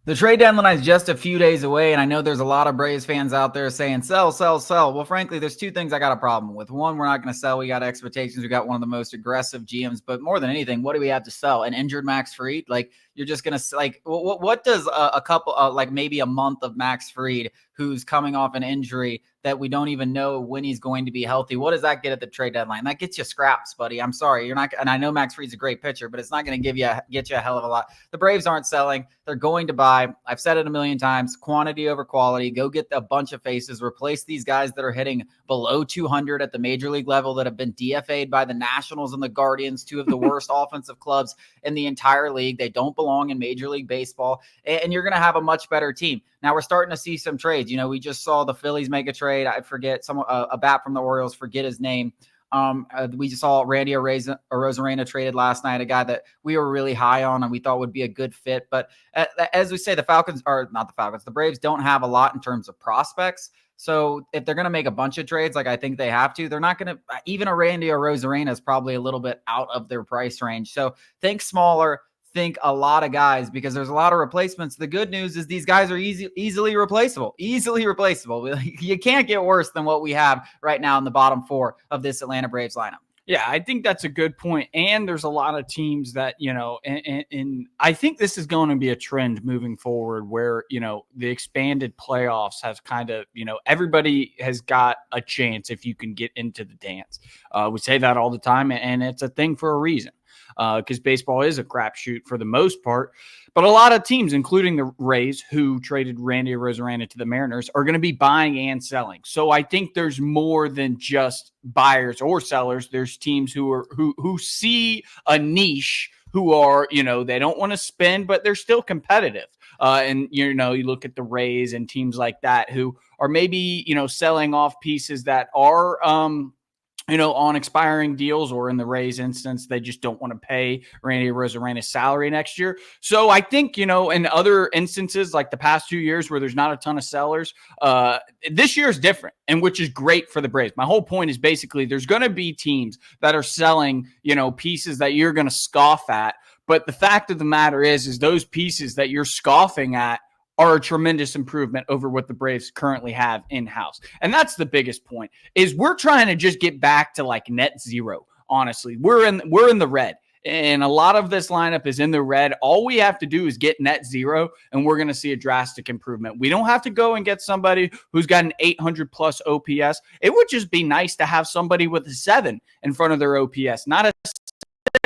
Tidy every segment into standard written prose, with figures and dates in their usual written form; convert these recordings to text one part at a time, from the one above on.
The trade deadline is just a few days away, and I know there's a lot of Braves fans out there saying sell, sell, sell. Well, frankly, there's two things I got a problem with. One, we're not going to sell. We got expectations. We got one of the most aggressive GMs, but more than anything, what do we have to sell? An injured Max Fried? Like, you're just going to, like, what does a couple, like maybe a month of Max Fried, who's coming off an injury that we don't even know when he's going to be healthy, what does that get at the trade deadline? That gets you scraps, buddy. I'm sorry. You're not, and I know Max Fried's a great pitcher, but it's not going to get you a hell of a lot. The Braves aren't selling. They're going to buy. I've said it a million times, quantity over quality. Go get a bunch of faces, replace these guys that are hitting below 200 at the major league level that have been DFA'd by the Nationals and the Guardians, two of the worst offensive clubs in the entire league. They don't belong in Major League Baseball, and you're going to have a much better team. Now we're starting to see some trades. You know, we just saw the Phillies make a trade. I forget a bat from the Orioles, forget his name. We just saw Randy Arozarena traded last night, a guy that we were really high on and we thought would be a good fit. But as we say, the Braves don't have a lot in terms of prospects. So if they're going to make a bunch of trades, like I think they have to, they're not going to, even a Randy Arozarena is probably a little bit out of their price range. So think smaller. Think a lot of guys, because there's a lot of replacements. The good news is these guys are easily replaceable. You can't get worse than what we have right now in the bottom four of this Atlanta Braves lineup. Yeah, I think that's a good point. And there's a lot of teams that, and I think this is going to be a trend moving forward where, the expanded playoffs has kind of, everybody has got a chance if you can get into the dance. We say that all the time, and it's a thing for a reason. Because baseball is a crapshoot for the most part. But a lot of teams, including the Rays, who traded Randy Arozarena to the Mariners, are going to be buying and selling. So I think there's more than just buyers or sellers. There's teams who see a niche, who are, they don't want to spend, but they're still competitive. And, you look at the Rays and teams like that who are maybe, selling off pieces that are on expiring deals, or in the Rays instance, they just don't want to pay Randy Arozarena's salary next year. So I think, in other instances, like the past 2 years where there's not a ton of sellers, this year is different, and which is great for the Braves. My whole point is basically there's going to be teams that are selling, pieces that you're going to scoff at. But the fact of the matter is those pieces that you're scoffing at are a tremendous improvement over what the Braves currently have in-house. And that's the biggest point, is we're trying to just get back to like net zero. Honestly, we're in the red, and a lot of this lineup is in the red. All we have to do is get net zero, and we're going to see a drastic improvement. We don't have to go and get somebody who's got an 800 plus OPS. It would just be nice to have somebody with a 7 in front of their OPS, not a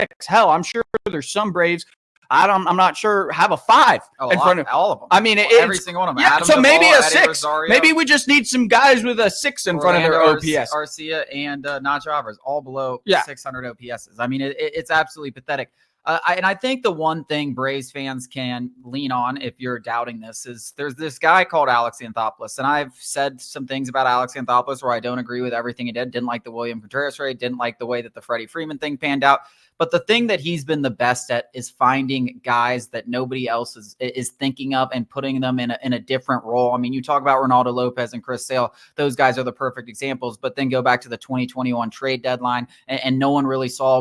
6. Hell, I'm sure there's some Braves, I'm not sure, have a 5 in front of all of them. I mean, every single one of them. Yeah, Adam so maybe Duvall, a 6. Rosario, maybe we just need some guys with a 6 in front of their OPS. Arcia and Nacho Alvarez, all below 600 OPSs. I mean, it's absolutely pathetic. And I think the one thing Braves fans can lean on, if you're doubting this, is there's this guy called Alex Anthopoulos. And I've said some things about Alex Anthopoulos where I don't agree with everything he did. Didn't like the William Contreras trade. Didn't like the way that the Freddie Freeman thing panned out. But the thing that he's been the best at is finding guys that nobody else is thinking of and putting them in a different role. I mean, you talk about Ronaldo Lopez and Chris Sale. Those guys are the perfect examples. But then go back to the 2021 trade deadline, and no one really saw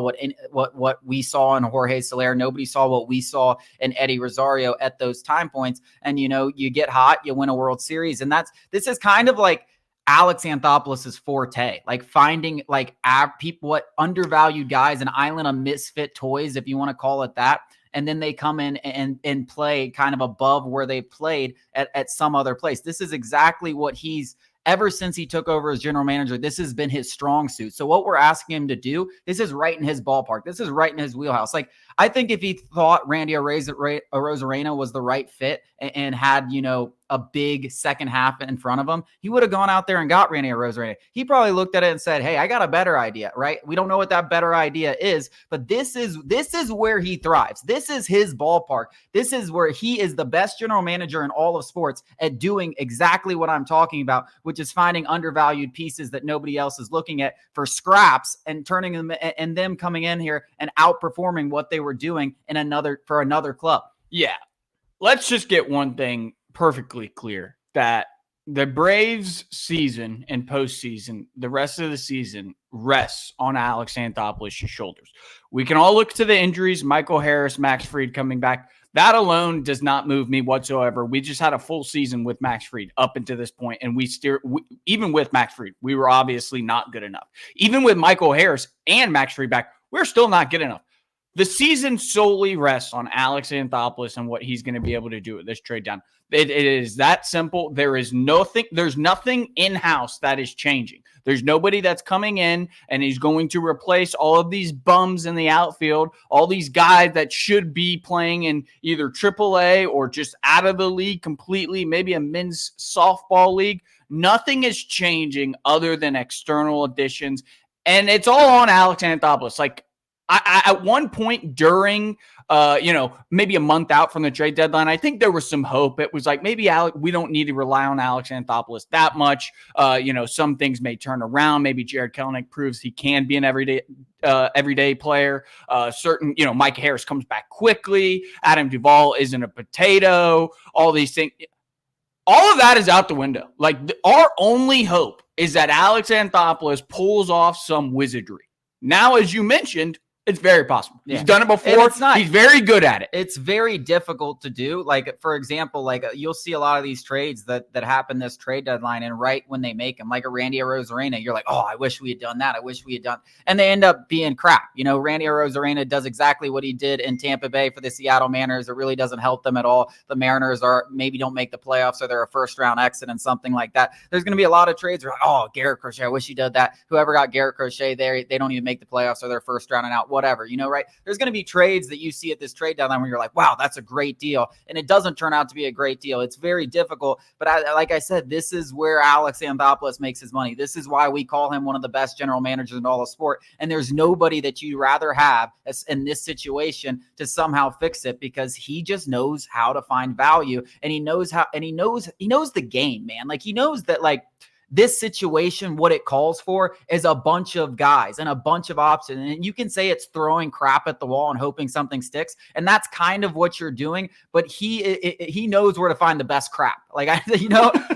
what we saw in Jorge Soler. Nobody saw what we saw in Eddie Rosario at those time points. And, you get hot, you win a World Series. And this is kind of like Alex Anthopoulos' forte, like finding like people, what undervalued guys, an island of misfit toys, if you want to call it that. And then they come in and play kind of above where they played at some other place. This is exactly what ever since he took over as general manager, this has been his strong suit. So what we're asking him to do, this is right in his ballpark. This is right in his wheelhouse. Like, I think if he thought Randy Arozarena was the right fit and had, a big second half in front of him, he would have gone out there and got Randy Arozarena. He probably looked at it and said, hey, I got a better idea, right? We don't know what that better idea is, but this is where he thrives. This is his ballpark. This is where he is the best general manager in all of sports at doing exactly what I'm talking about, which is finding undervalued pieces that nobody else is looking at for scraps and turning them and them coming in here and outperforming what they were doing for another club. Yeah. Let's just get one thing perfectly clear, that the Braves season and postseason, the rest of the season, rests on Alex Anthopoulos' shoulders. We can all look to the injuries, Michael Harris, Max Fried coming back. That alone does not move me whatsoever. We just had a full season with Max Fried up until this point, and even with Max Fried, we were obviously not good enough. Even with Michael Harris and Max Fried back, we're still not good enough. The season solely rests on Alex Anthopoulos and what he's going to be able to do with this trade down. It is that simple. There's nothing in-house that is changing. There's nobody that's coming in and he's going to replace all of these bums in the outfield, all these guys that should be playing in either AAA or just out of the league completely, maybe a men's softball league. Nothing is changing other than external additions, and it's all on Alex Anthopoulos. Like, I at one point during, maybe a month out from the trade deadline, I think there was some hope. It was like, maybe we don't need to rely on Alex Anthopoulos that much. Some things may turn around. Maybe Jared Kelenic proves he can be an everyday player. Mike Harris comes back quickly. Adam Duvall isn't a potato. All these things. All of that is out the window. Like, our only hope is that Alex Anthopoulos pulls off some wizardry. Now, as you mentioned, it's very possible. Yeah. He's done it before. He's very good at it. It's very difficult to do. Like, for example, you'll see a lot of these trades that happen this trade deadline, and right when they make them, like a Randy Arozarena, you're like, oh, I wish we had done that. I wish we had done. And they end up being crap. Randy Arozarena does exactly what he did in Tampa Bay for the Seattle Mariners. It really doesn't help them at all. The Mariners maybe don't make the playoffs, or they're a first-round exit and something like that. There's going to be a lot of trades where, like, oh, Garrett Crochet, I wish he did that. Whoever got Garrett Crochet there, they don't even make the playoffs, or they're first round and out, whatever, right? There's going to be trades that you see at this trade deadline where you're like, wow, that's a great deal. And it doesn't turn out to be a great deal. It's very difficult. But like I said, this is where Alex Anthopoulos makes his money. This is why we call him one of the best general managers in all of sport. And there's nobody that you'd rather have in this situation to somehow fix it, because he just knows how to find value, and he knows the game, man. Like, he knows that, like, this situation, what it calls for is a bunch of guys and a bunch of options. And you can say it's throwing crap at the wall and hoping something sticks. And that's kind of what you're doing. But he knows where to find the best crap. Like,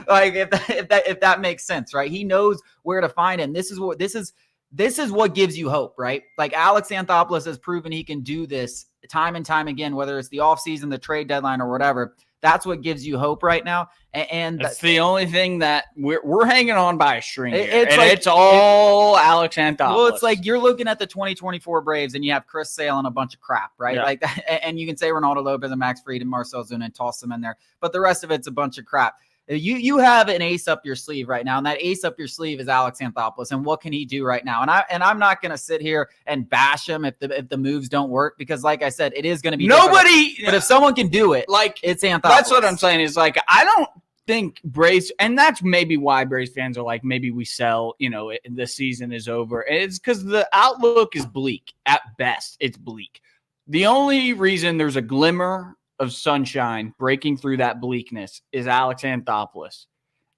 like if that makes sense, right? He knows where to find it. And this is what gives you hope, right? Like, Alex Anthopoulos has proven he can do this time and time again, whether it's the offseason, the trade deadline, or whatever. That's what gives you hope right now. And that's the only thing that we're hanging on by a string here. It's all Alex Anthopoulos. Well, it's like you're looking at the 2024 Braves and you have Chris Sale and a bunch of crap, right? Yeah. Like that, and you can say Ronaldo Lopez and Max Fried and Marcell Ozuna and toss them in there, but the rest of it's a bunch of crap. You have an ace up your sleeve right now, and that ace up your sleeve is Alex Anthopoulos. And what can he do right now? And I'm not going to sit here and bash him if the moves don't work, because, like I said, it is going to be nobody. But if someone can do it, like, it's Anthopoulos. That's what I'm saying. Is like, I don't think Braves, and that's maybe why Braves fans are like, maybe we sell. The season is over. It's because the outlook is bleak at best. It's bleak. The only reason there's a glimmer of sunshine breaking through that bleakness is Alex Anthopoulos.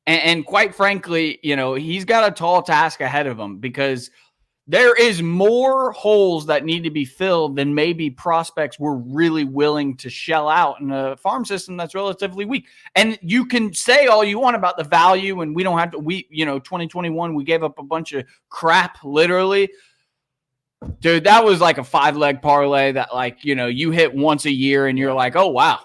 And quite frankly, he's got a tall task ahead of him, because there is more holes that need to be filled than maybe prospects were really willing to shell out in a farm system that's relatively weak. And you can say all you want about the value, and we don't have to, 2021, we gave up a bunch of crap, literally. Dude, that was like a 5-leg parlay that, like, you hit once a year and you're like, oh, wow,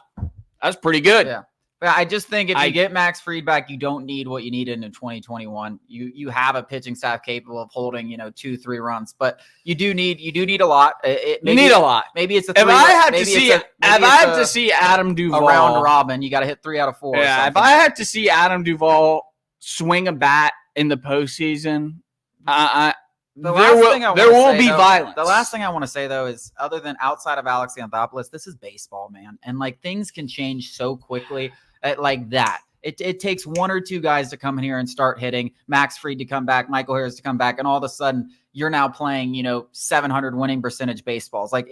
that's pretty good. Yeah. But I just think if you get Max Fried back, you don't need what you needed in 2021. You have a pitching staff capable of holding, 2-3 runs, but you do need a lot. You need a lot. Maybe it's a 3. If I had to see Adam Duvall around robin, you got to hit 3 out of 4. Yeah. If I had to see Adam Duvall swing a bat in the postseason, there will be violence. The last thing I want to say, though, is other than outside of Alex Anthopoulos, this is baseball, man. And, like, things can change so quickly like that. It takes 1 or 2 guys to come in here and start hitting, Max Fried to come back, Michael Harris to come back, and all of a sudden you're now playing, 700 winning percentage baseballs. Like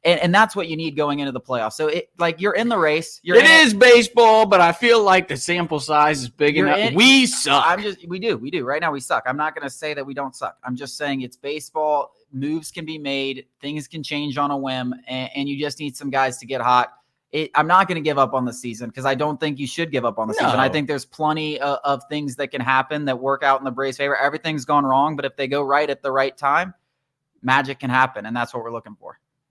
and that's what you need going into the playoffs. So you're in the race. It is baseball, but I feel like the sample size is big enough. We suck. We do. Right now we suck. I'm not going to say that we don't suck. I'm just saying it's baseball. Moves can be made. Things can change on a whim, and you just need some guys to get hot. I'm not going to give up on the season, because I don't think you should give up on the season. I think there's plenty of things that can happen that work out in the Braves' favor. Everything's gone wrong, but if they go right at the right time, magic can happen, and that's what we're looking for.